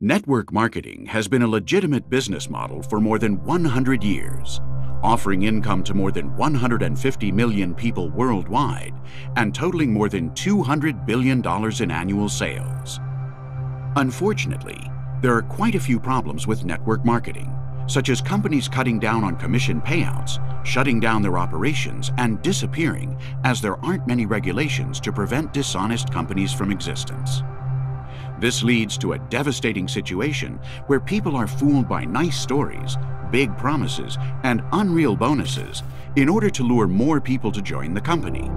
Network marketing has been a legitimate business model for more than 100 years, offering income to more than 150 million people worldwide and totaling more than $200 billion in annual sales. Unfortunately, there are quite a few problems with network marketing, such as companies cutting down on commission payouts, shutting down their operations, and disappearing as there aren't many regulations to prevent dishonest companies from existence. This leads to a devastating situation where people are fooled by nice stories, big promises, and unreal bonuses in order to lure more people to join the company.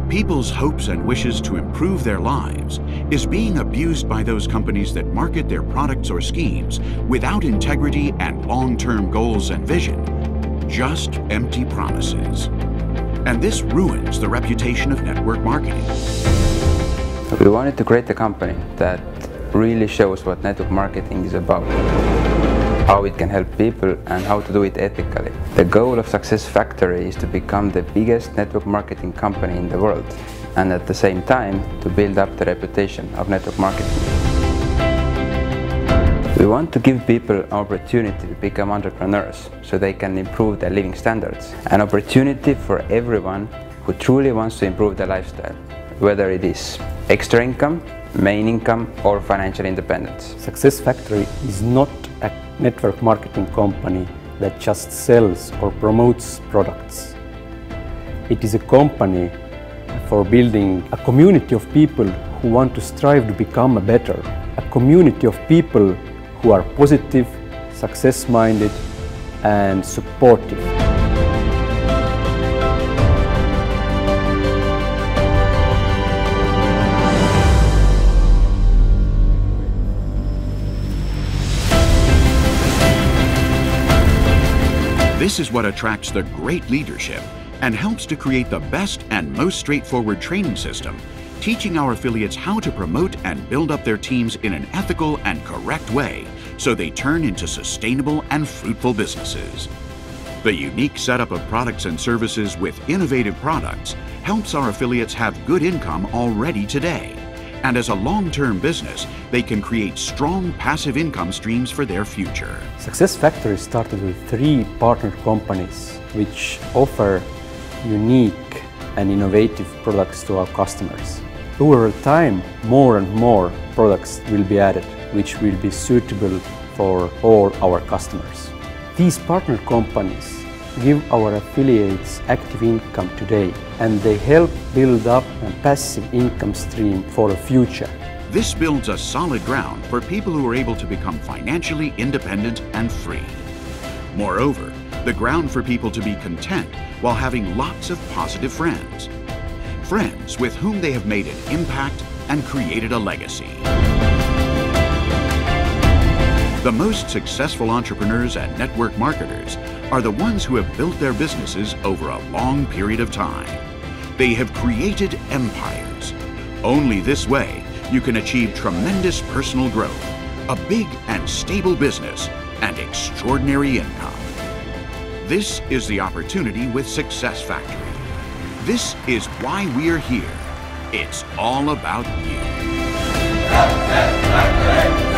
People's hopes and wishes to improve their lives is being abused by those companies that market their products or schemes without integrity and long-term goals and vision, just empty promises. And this ruins the reputation of network marketing. We wanted to create a company that really shows what network marketing is about, how it can help people and how to do it ethically. The goal of Success Factory is to become the biggest network marketing company in the world and at the same time to build up the reputation of network marketing. We want to give people an opportunity to become entrepreneurs so they can improve their living standards. An opportunity for everyone who truly wants to improve their lifestyle, whether it is extra income, main income, or financial independence. Success Factory is not a network marketing company that just sells or promotes products. It is a company for building a community of people who want to strive to become better, a community of people who are positive, success-minded, and supportive. This is what attracts the great leadership and helps to create the best and most straightforward training system, teaching our affiliates how to promote and build up their teams in an ethical and correct way so they turn into sustainable and fruitful businesses. The unique setup of products and services with innovative products helps our affiliates have good income already today. And as a long-term business, they can create strong passive income streams for their future. Success Factory started with 3 partner companies which offer unique and innovative products to our customers. Over time, more and more products will be added which will be suitable for all our customers. These partner companies give our affiliates active income today, and they help build up a passive income stream for the future. This builds a solid ground for people who are able to become financially independent and free. Moreover, the ground for people to be content while having lots of positive friends. Friends with whom they have made an impact and created a legacy. The most successful entrepreneurs and network marketers are the ones who have built their businesses over a long period of time. They have created empires. Only this way you can achieve tremendous personal growth, a big and stable business, and extraordinary income. This is the opportunity with Success Factory. This is why we are here. It's all about you. Success Factory!